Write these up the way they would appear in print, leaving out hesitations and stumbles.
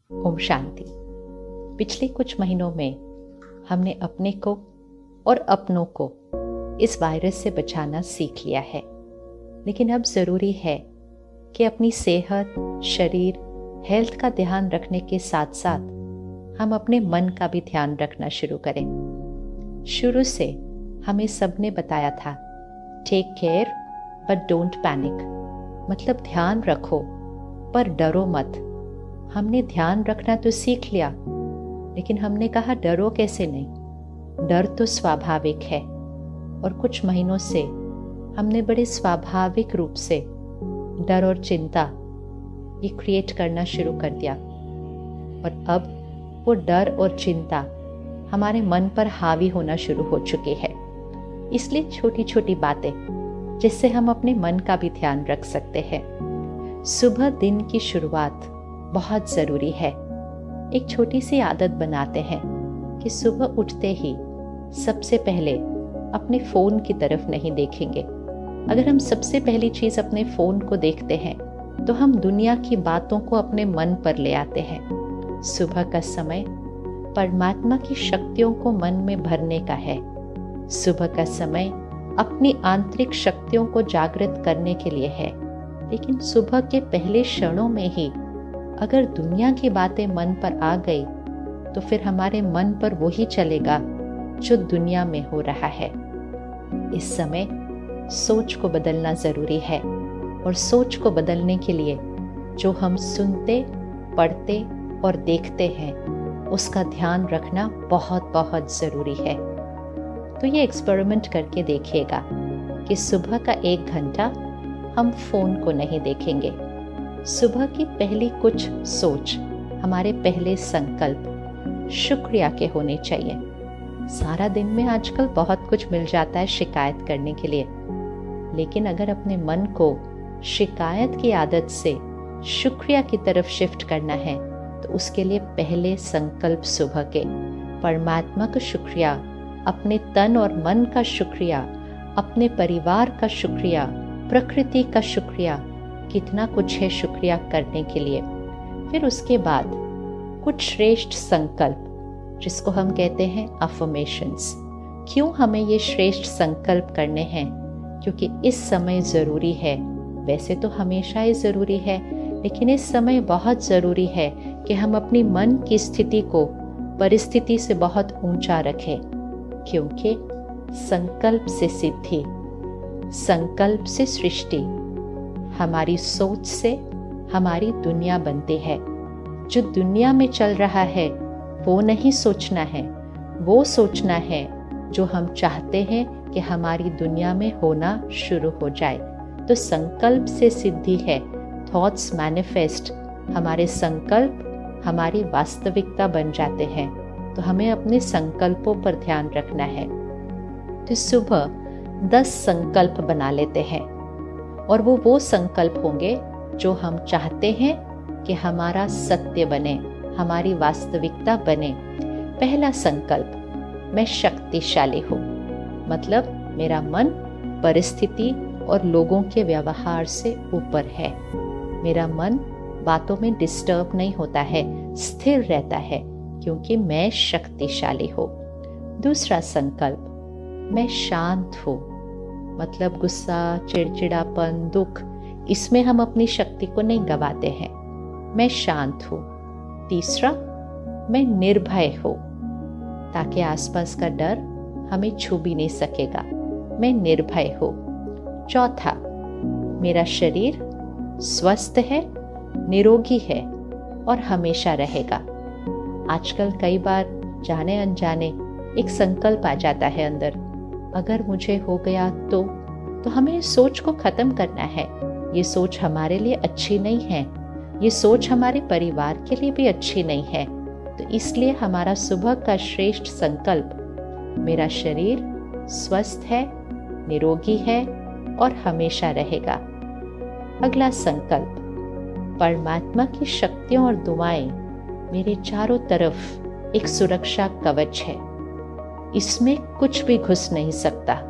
ओम शांति। पिछले कुछ महीनों में हमने अपने को और अपनों को इस वायरस से बचाना सीख लिया है, लेकिन अब ज़रूरी है कि अपनी सेहत, शरीर, हेल्थ का ध्यान रखने के साथ साथ हम अपने मन का भी ध्यान रखना शुरू करें। शुरू से हमें सबने बताया था, take care but don't panic, मतलब ध्यान रखो पर डरो मत। हमने ध्यान रखना तो सीख लिया, लेकिन हमने कहा डरो कैसे नहीं। डर तो स्वाभाविक है और कुछ महीनों से हमने बड़े स्वाभाविक रूप से डर और चिंता ये क्रिएट करना शुरू कर दिया, और अब वो डर और चिंता हमारे मन पर हावी होना शुरू हो चुके हैं। इसलिए छोटी छोटी बातें जिससे हम अपने मन का भी ध्यान रख सकते हैं। सुबह दिन की शुरुआत बहुत ज़रूरी है। एक छोटी सी आदत बनाते हैं कि सुबह उठते ही सबसे पहले अपने फ़ोन की तरफ नहीं देखेंगे। अगर हम सबसे पहली चीज़ अपने फ़ोन को देखते हैं तो हम दुनिया की बातों को अपने मन पर ले आते हैं। सुबह का समय परमात्मा की शक्तियों को मन में भरने का है। सुबह का समय अपनी आंतरिक शक्तियों को जागृत करने के लिए है, लेकिन सुबह के पहले क्षणों में ही अगर दुनिया की बातें मन पर आ गई तो फिर हमारे मन पर वही चलेगा जो दुनिया में हो रहा है। इस समय सोच को बदलना ज़रूरी है, और सोच को बदलने के लिए जो हम सुनते, पढ़ते और देखते हैं उसका ध्यान रखना बहुत बहुत ज़रूरी है। तो ये एक्सपेरिमेंट करके देखिएगा कि सुबह का 1 घंटा हम फ़ोन को नहीं देखेंगे। सुबह की पहली कुछ सोच, हमारे पहले संकल्प शुक्रिया के होने चाहिए। सारा दिन में आजकल बहुत कुछ मिल जाता है शिकायत करने के लिए, लेकिन अगर अपने मन को शिकायत की आदत से शुक्रिया की तरफ शिफ्ट करना है तो उसके लिए पहले संकल्प सुबह के परमात्मा का शुक्रिया, अपने तन और मन का शुक्रिया, अपने परिवार का शुक्रिया, प्रकृति का शुक्रिया, कितना कुछ है शुक्रिया करने के लिए। फिर उसके बाद कुछ श्रेष्ठ संकल्प जिसको हम कहते हैं अफर्मेशंस। क्यों हमें ये श्रेष्ठ संकल्प करने हैं? क्योंकि इस समय ज़रूरी है। वैसे तो हमेशा ही ज़रूरी है, लेकिन इस समय बहुत ज़रूरी है कि हम अपनी मन की स्थिति को परिस्थिति से बहुत ऊंचा रखें, क्योंकि संकल्प से सिद्धि, संकल्प से सृष्टि, हमारी सोच से हमारी दुनिया बनती है। जो दुनिया में चल रहा है वो नहीं सोचना है, वो सोचना है जो हम चाहते हैं कि हमारी दुनिया में होना शुरू हो जाए। तो संकल्प से सिद्धि है। थॉट्स मैनिफेस्ट, हमारे संकल्प हमारी वास्तविकता बन जाते हैं। तो हमें अपने संकल्पों पर ध्यान रखना है। तो सुबह 10 संकल्प बना लेते हैं, और वो संकल्प होंगे जो हम चाहते हैं कि हमारा सत्य बने, हमारी वास्तविकता बने। पहला संकल्प, मैं शक्तिशाली हूँ, मतलब मेरा मन परिस्थिति और लोगों के व्यवहार से ऊपर है। मेरा मन बातों में डिस्टर्ब नहीं होता है, स्थिर रहता है, क्योंकि मैं शक्तिशाली हूँ। दूसरा संकल्प, मैं शांत हूँ, मतलब गुस्सा, चिड़चिड़ापन, दुख, इसमें हम अपनी शक्ति को नहीं गवाते हैं। मैं शांत हूँ। तीसरा, मैं निर्भय हूँ, ताकि आसपास का डर हमें छू भी नहीं सकेगा। मैं निर्भय हूँ। चौथा, मेरा शरीर स्वस्थ है, निरोगी है और हमेशा रहेगा। आजकल कई बार जाने अनजाने एक संकल्प आ जाता है अंदर, अगर मुझे हो गया तो हमें इस सोच को खत्म करना है। ये सोच हमारे लिए अच्छी नहीं है, ये सोच हमारे परिवार के लिए भी अच्छी नहीं है। तो इसलिए हमारा सुबह का श्रेष्ठ संकल्प, मेरा शरीर स्वस्थ है, निरोगी है और हमेशा रहेगा। अगला संकल्प, परमात्मा की शक्तियाँ और दुआएं मेरे चारों तरफ एक सुरक्षा कवच है, इसमें कुछ भी घुस नहीं सकता।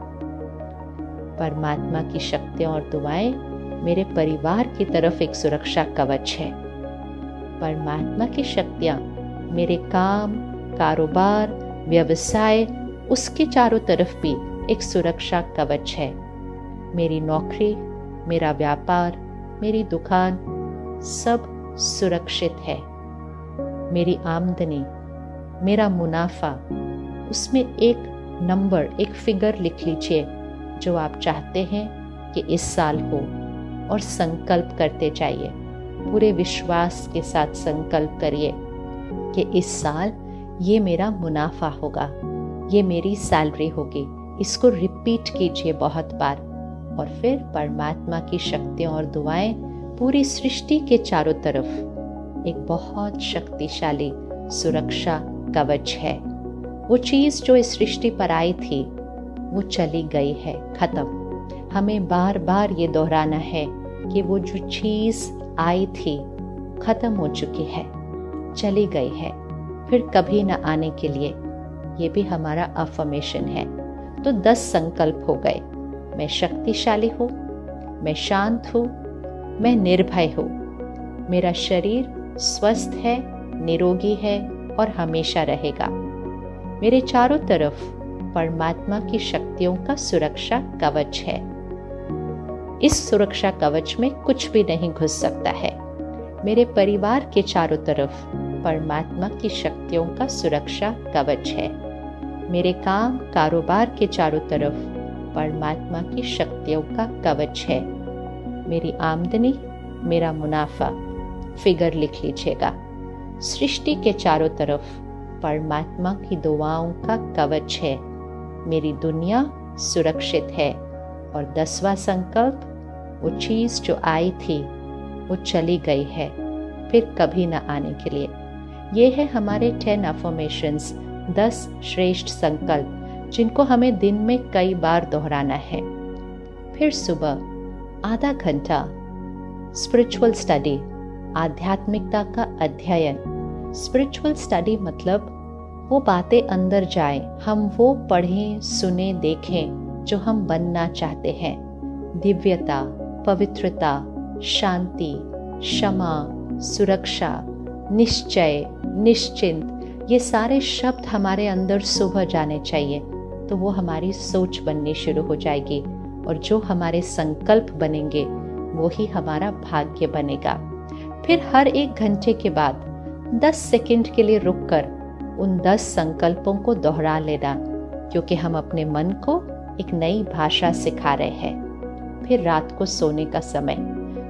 परमात्मा की शक्तियाँ और दुआएं मेरे परिवार की तरफ एक सुरक्षा कवच है। परमात्मा की शक्तियाँ मेरे काम, कारोबार, व्यवसाय, उसके चारों तरफ भी एक सुरक्षा कवच है। मेरी नौकरी, मेरा व्यापार, मेरी दुकान सब सुरक्षित है। मेरी आमदनी, मेरा मुनाफा, उसमें एक नंबर, एक फिगर लिख लीजिए जो आप चाहते हैं कि इस साल हो, और संकल्प करते जाइए। पूरे विश्वास के साथ संकल्प करिए कि इस साल ये मेरा मुनाफा होगा, ये मेरी सैलरी होगी। इसको रिपीट कीजिए बहुत बार, और फिर परमात्मा की शक्तियाँ और दुआएं पूरी सृष्टि के चारों तरफ एक बहुत शक्तिशाली सुरक्षा कवच है। वो चीज़ जो इस सृष्टि पर आई थी वो चली गई है, खत्म। हमें बार बार ये दोहराना है कि वो जो चीज़ आई थी खत्म हो चुकी है, चली गई है, फिर कभी न आने के लिए। ये भी हमारा अफर्मेशन है। तो 10 संकल्प हो गए। मैं शक्तिशाली हूँ, मैं शांत हूँ, मैं निर्भय हूँ, मेरा शरीर स्वस्थ है, निरोगी है और हमेशा रहेगा। मेरे चारों तरफ परमात्मा की शक्तियों का सुरक्षा कवच है। इस सुरक्षा कवच में कुछ भी नहीं घुस सकता है। मेरे परिवार के चारों तरफ परमात्मा की शक्तियों का सुरक्षा कवच है। मेरे काम, कारोबार के चारों तरफ परमात्मा की शक्तियों का कवच है। मेरी आमदनी, मेरा मुनाफा, फिगर लिख लीजिएगा। सृष्टि के चारों तरफ परमात्मा की दुआओं का कवच है। मेरी दुनिया सुरक्षित है। और 10वां संकल्प, वो चीज़ जो आई थी वो चली गई है, फिर कभी न आने के लिए। ये है हमारे 10 अफर्मेशंस, 10 श्रेष्ठ संकल्प जिनको हमें दिन में कई बार दोहराना है। फिर सुबह आधा घंटा स्पिरिचुअल स्टडी, आध्यात्मिकता का अध्ययन। स्पिरिचुअल स्टडी मतलब वो बातें अंदर जाएं, हम वो पढ़ें, सुने, देखें जो हम बनना चाहते हैं। दिव्यता, पवित्रता, शांति, क्षमा, सुरक्षा, निश्चय, निश्चिंत, ये सारे शब्द हमारे अंदर सुबह जाने चाहिए। तो वो हमारी सोच बननी शुरू हो जाएगी, और जो हमारे संकल्प बनेंगे वो ही हमारा भाग्य बनेगा। फिर हर 1 घंटे के बाद 10 सेकंड के लिए रुककर उन 10 संकल्पों को दोहरा लेना, क्योंकि हम अपने मन को एक नई भाषा सिखा रहे हैं। फिर रात को सोने का समय,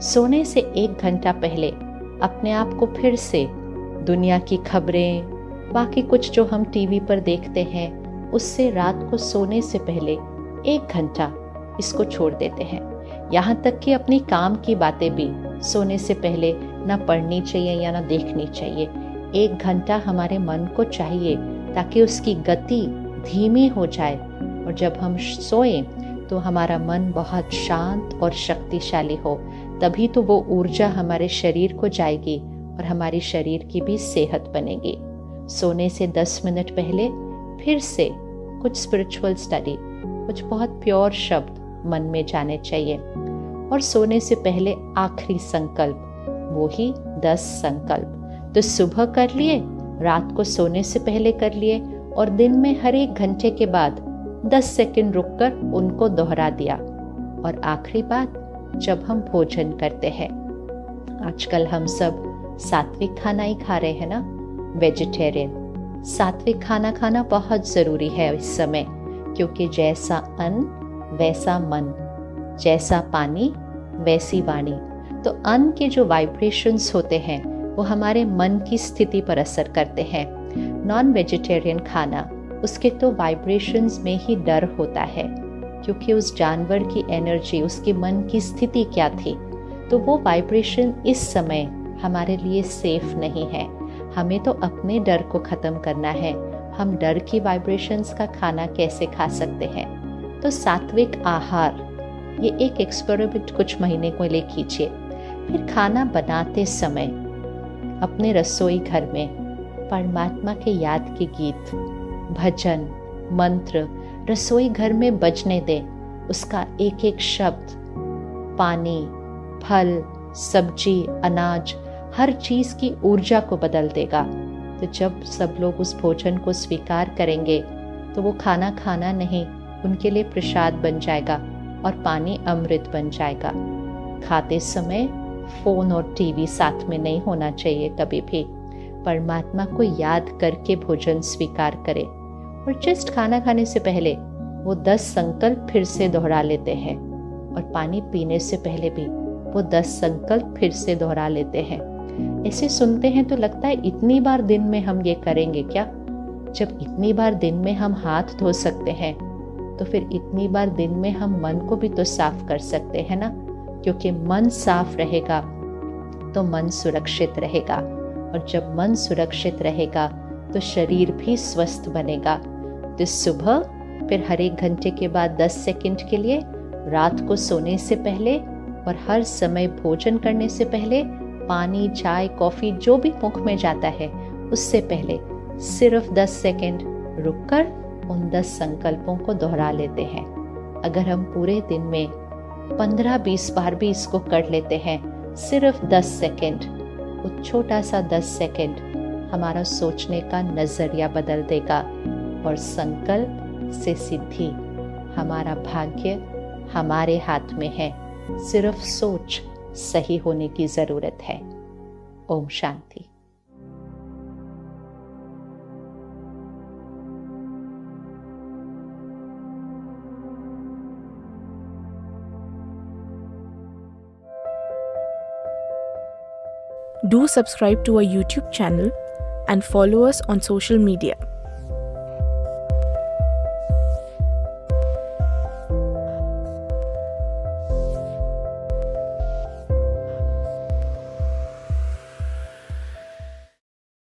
सोने से 1 घंटा पहले अपने आप को फिर से दुनिया की खबरें, बाकी कुछ जो हम टीवी पर देखते हैं, उससे रात को सोने से पहले 1 घंटा इसको छोड़ देते हैं। यहाँ तक कि अपनी काम की बातें भी सोने से पहले ना पढ़नी चाहिए या ना देखनी चाहिए। 1 घंटा हमारे मन को चाहिए ताकि उसकी गति धीमी हो जाए, और जब हम सोएं तो हमारा मन बहुत शांत और शक्तिशाली हो। तभी तो वो ऊर्जा हमारे शरीर को जाएगी और हमारी शरीर की भी सेहत बनेगी। सोने से 10 मिनट पहले फिर से कुछ स्पिरिचुअल स्टडी, कुछ बहुत प्योर शब्द मन में जाने चाहिए। और सोने से पहले आखिरी संकल्प, वो ही 10 संकल्प। तो सुबह कर लिए, रात को सोने से पहले कर लिए, और दिन में हर 1 घंटे के बाद 10 सेकंड रुककर उनको दोहरा दिया। और आखिरी बात, जब हम भोजन करते हैं, आजकल हम सब सात्विक खाना ही खा रहे हैं ना, वेजिटेरियन। सात्विक खाना खाना बहुत ज़रूरी है इस समय, क्योंकि जैसा अन्न वैसा मन, जैसा पानी वैसी वाणी। तो अन्न के जो वाइब्रेशंस होते हैं वो हमारे मन की स्थिति पर असर करते हैं। नॉन वेजिटेरियन खाना, उसके तो वाइब्रेशंस में ही डर होता है, क्योंकि उस जानवर की एनर्जी, उसके मन की स्थिति क्या थी, तो वो वाइब्रेशन इस समय हमारे लिए सेफ नहीं है। हमें तो अपने डर को ख़त्म करना है। हम डर की वाइब्रेशंस का खाना कैसे खा सकते हैं? तो सात्विक आहार, ये एक एक्सपेरिमेंट कुछ महीने को ले कीजिए। फिर खाना बनाते समय अपने रसोई घर में परमात्मा के याद के गीत, भजन, मंत्र रसोई घर में बजने दें। उसका एक-एक शब्द, पानी, फल, सब्जी, अनाज, हर चीज की ऊर्जा को बदल देगा। तो जब सब लोग उस भोजन को स्वीकार करेंगे तो वो खाना खाना नहीं, उनके लिए प्रसाद बन जाएगा और पानी अमृत बन जाएगा। खाते समय फोन और टीवी साथ में नहीं होना चाहिए कभी भी। परमात्मा को याद करके भोजन स्वीकार करें। और जस्ट खाना खाने से पहले वो 10 संकल्प फिर से दोहरा लेते हैं, और पानी पीने से पहले भी वो 10 संकल्प फिर से दोहरा लेते हैं। ऐसे सुनते हैं तो लगता है इतनी बार दिन में हम ये करेंगे क्या? जब इतनी बार दिन में हम हाथ धो सकते हैं तो फिर इतनी बार दिन में हम मन को भी तो साफ कर सकते हैं ना, क्योंकि मन साफ रहेगा तो मन सुरक्षित रहेगा, और जब मन सुरक्षित रहेगा तो शरीर भी स्वस्थ बनेगा। तो सुबह फिर हर 1 घंटे के बाद 10 सेकंड के लिए, रात को सोने से पहले और हर समय भोजन करने से पहले पानी, चाय, कॉफी जो भी मुख में जाता है उससे पहले सिर्फ 10 सेकंड रुककर उन 10 संकल्पों को दोहरा लेते हैं। अगर हम पूरे दिन में 15-20 बार भी इसको कर लेते हैं, सिर्फ 10 सेकंड, वो छोटा सा 10 सेकंड हमारा सोचने का नजरिया बदल देगा, और संकल्प से सिद्धि, हमारा भाग्य हमारे हाथ में है। सिर्फ सोच सही होने की जरूरत है। Om Shanti. Do subscribe to our YouTube channel and follow us on social media.